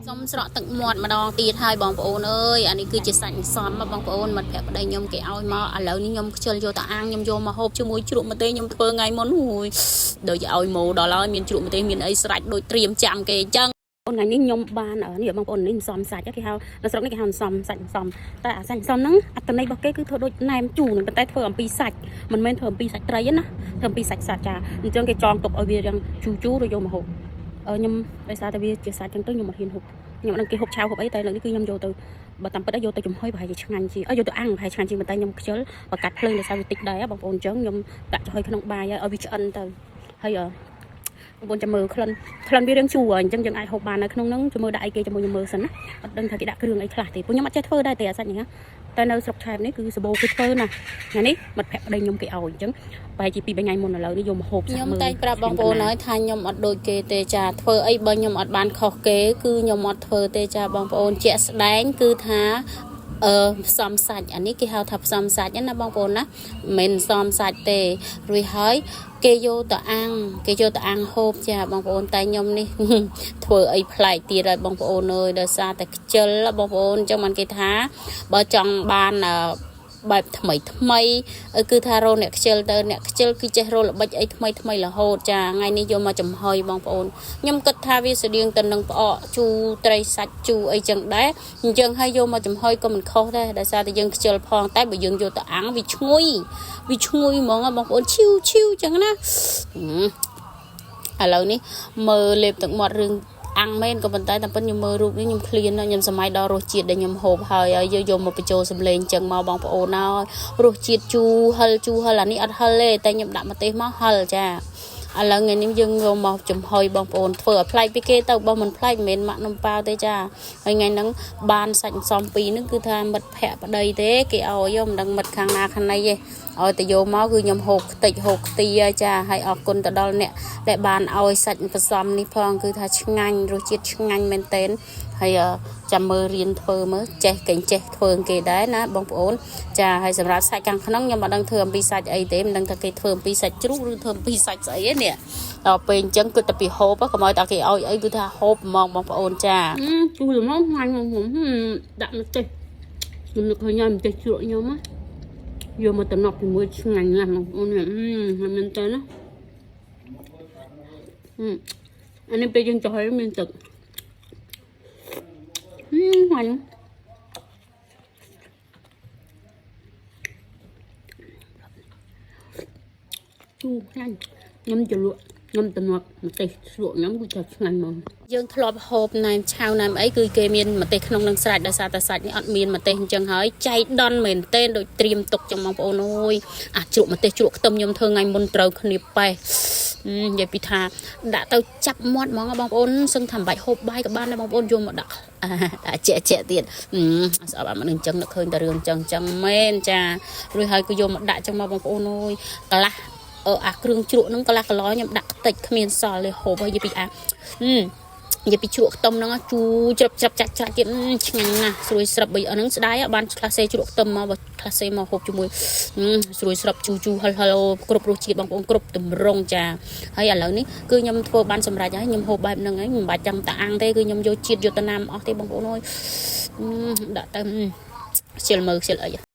សុំស្រក់ទឹកមាត់ម្ដងទៀតហើយបងប្អូនអើយអានេះគឺជាសាច់សំបងប្អូនមិត្តភក្តិប្តីខ្ញុំគេឲ្យមកឥឡូវនេះខ្ញុំខ្ជិលយកតាអាងខ្ញុំយកមកហូបជាមួយជ្រក់ម្ទេសខ្ញុំធ្វើថ្ងៃមុនហួយដូចឲ្យម៉ូដល់ហើយមានជ្រក់ម្ទេសមានអីស្រេចដូចត្រៀមចាំគេអញ្ចឹងអូនថ្ងៃនេះខ្ញុំបាននេះបងប្អូននេះសំសាច់គេហៅនៅស្រុកនេះគេហៅសំសាច់សំតែអាសាច់សំហ្នឹងអត្តន័យរបស់គេគឺធ្វើដូចណែមជូរប៉ុន្តែធ្វើអំពីសាច់មិនមែនធ្វើអំពីសាច់ត្រីទេណាធ្វើអំពីសាច់សត្វចាអញ្ចឹងគេចងទុកឲ្យវាយ៉ាងជូរជូរrồiយកមកហូបខ្ញុំដោយសារតែវាជាសាច់ចឹងទៅខ្ញុំមិនហ៊ានហូបខ្ញុំអត់ដឹងគេហូបឆៅហូបអីតែលើនេះគឺខ្ញុំយកទៅបើតាមពិតយកទៅចំហុយប្រហែលជាឆ្ងាញ់ជាងយកទៅអាំងប្រហែលឆ្ងាញ់ជាងប៉ុន្តែខ្ញុំខ្ជិលបកាត់ភ្លើងដោយសារវាតិចដែរបងប្អូនអញ្ចឹងខ្ញុំដាក់ចំហុយក្នុងបាយឲ្យវាឆ្អិនទៅហើយបងប្អូនចាំមើលក្លិនវារៀងជូរអញ្ចឹងយើងអាចហូបបាននៅក្នុងហ្នឹងចាំមើលដាក់អីគេជាមួយខ្ញុំមើលសិនណាអត់ដឹងថាគេដាក់គ្រឿងអីខ្លះទេពួកខ្ញុំអត់ចេះធ្វើដែរទេអាសាច់នេះតែនៅស្រុកឆែបនេះគឺសបោគេធ្វើណាថ្ងៃនេះមិត្តភក្តិប្តីខ្ញុំគេឲ្យអញ្ចឹងប្រហែលជា2-3ថ្ងៃមុនឥឡូវនេះយកមកហូបខ្ញុំតែប្រាប់បងប្អូនហើយថាខ្ញុំអត់ដូចគេទេចាធ្វើអីបើខ្ញុំអត់បានខុសគេគឺខ្ញុំអត់ធ្វើទេចាបងប្អូនជាក់ស្ដែងគឺថាផ្សំសាច់អានេះគេហៅថាផ្សំសាច់ណាបងប្អូនណាមិនផ្សំសាច់ទេរួចហើយគេយកទៅអាំងហូបចាបងប្អូនតែខ្ញុំនេះធ្វើអីប្លែកទៀតហើយបងប្អូនអើយដោយសារតែខ្ជិលបងប្អូនអញ្ចឹងមិនគេថាបើចង់បានបែបថ្មីគឺថារោអ្នកខ្ជិលទៅអ្នកខ្ជិលគឺចេះរោល្បិចអីថ្មីរហូតចាថ្ងៃនេះយកមកចំហុយបងប្អូនខ្ញុំគិតថាវាស្តៀងទៅនឹងផ្អកជូរត្រីសាច់ជូរអីចឹងដែរអញ្ចឹងហើយយកមកចំហុយក៏មិនខុសដែរដោយសារតែយើងខ្ជិលផងតែបើយើងយកទៅអាំងវាឈ្ងុយហ្មងបងប្អូនឈីវចឹងណាឥឡូវនេះមើលលេបទឹកមាត់រឿងអាំងមែនក៏ប៉ុន្តែតែប៉ុនខ្ញុំមើលរូបនេះខ្ញុំឃ្លានខ្ញុំសម័យដល់រសជាតិដែលខ្ញុំហូបហើយយកមកបញ្ចូលសម្លេងចឹងមកបងប្អូនហើយរសជាតិជូរហិលអានេះអត់ហិលទេតែខ្ញុំដាក់ម្ទេសមកហិលចាឥឡូវថ្ងៃនេះយើងយកមកចំហុយបងប្អូនធ្វើឲ្យប្លែកពីគេទៅបើមិនប្លែកមិនមែនម៉ាក់នំប៉ាវទេចាហើយថ្ងៃហ្នឹងបានសាច់សំពីរហ្នឹងគឺថាមិត្តភក្តិប្តីទេគេឲ្យមិនដឹងមិត្តខាងណាខាងណីទេឲ្យទៅយកមកគឺខ្ញុំហូបខ្ទេចហូបខ្ទីចាហើយអរគុណទៅដល់អ្នកដែលបានឲ្យសាច់ផ្សំនេះផងគឺថាឆ្ងាញ់រសជាតិឆ្ងាញ់មែនទែនហើយចាំមើលរៀនធ្វើមើលចេះធ្វើគេដែរណាបងប្អូនចាហើយសម្រាប់សាច់ខាងក្នុងខ្ញុំមិនដឹងធ្វើអំពីសាច់អីទេមិនដឹងថាគេធ្វើអំពីសាច់ជ្រូកឬធ្វើអំពីសាច់ស្អីទេនេះដល់ពេលអញ្ចឹងគឺតែពីហូបកុំឲ្យតែគេឲ្យអីគឺថាហូបហ្មងបងប្អូនចាជូរហ្មងឆ្ងាញ់ហ្មងដាក់ម្ទេសខ្ញុំនឹកឃើញម្ទេសជ្រក់ខ្ញុំណាយកមកតំណប់ជាមួយឆ្ងាញ់ណាស់បងប្អូនមែនតើណាអានេះពេលយើងចុះឲ្យមានទឹកឆ្ងាញ់ជូរឆ្ងាញ់ខ្ញុំជ្រក់ខ្ញុំតំណប់ម្ទេសជ្រក់ខ្ញុំគឺថាឆ្ងាញ់ហ្មងយើងធ្លាប់ហូបណែមឆៅណែមអីគឺគេមានម្ទេសក្នុងនឹងស្រេចដោយសារតែសាច់នេះអត់មានម្ទេសអញ្ចឹងហើយចៃដន្យមែនទែនដូចត្រៀមទុកចឹងបងប្អូនអើយអាជ្រក់ម្ទេសជ្រក់ខ្ទឹមខ្ញុំធ្វើថ្ងៃមុនត្រូវគ្នាប៉េះនិយាយពីថាដាក់ទៅចាប់មាត់ហ្មងបងប្អូនសឹងថាមិនបាច់ហូបបាយក៏បានដែរបងប្អូនយកមកដាក់ជាទៀតស្អប់អាមិនអញ្ចឹងនឹកឃើញតែរឿងអញ្ចឹងមែនចារួចហើយគឺយកមកដាក់ចឹងមកបងប្អូនអើយកន្លះអាគ្រឿងជ្រក់ហ្នឹងកន្លះកន្លោខ្ញុំដាក់ខ្ទេចគ្មានសល់ទេហូបហើយនិយាយពីនិយាយពីជ្រក់ខ្ទឹមហ្នឹងជូរច្រាប់ចាច់ទៀតឆ្ងាញ់ណាស់ស្រួយស្រាប់បីហ្នឹងស្ដាយបានខ្លះសេជ្រក់ខ្ទឹមមកបើខ្លះសេមកហូបជាមួយស្រួយស្រាប់ជូរហិលគ្រប់រសជាតិបងប្អូនគ្រប់តម្រង់ចាហើយឥឡូវនេះគឺខ្ញុំធ្វើបានសម្រេចហើយខ្ញុំហូបបែបហ្នឹងហើយមិនបាច់ចាំតាអាំងទេគឺខ្ញុំយកជាតិយកទៅណាមអស់ទេបងប្អូនអើយដាក់ទៅខ្ជិលមើលខ្ជិលអី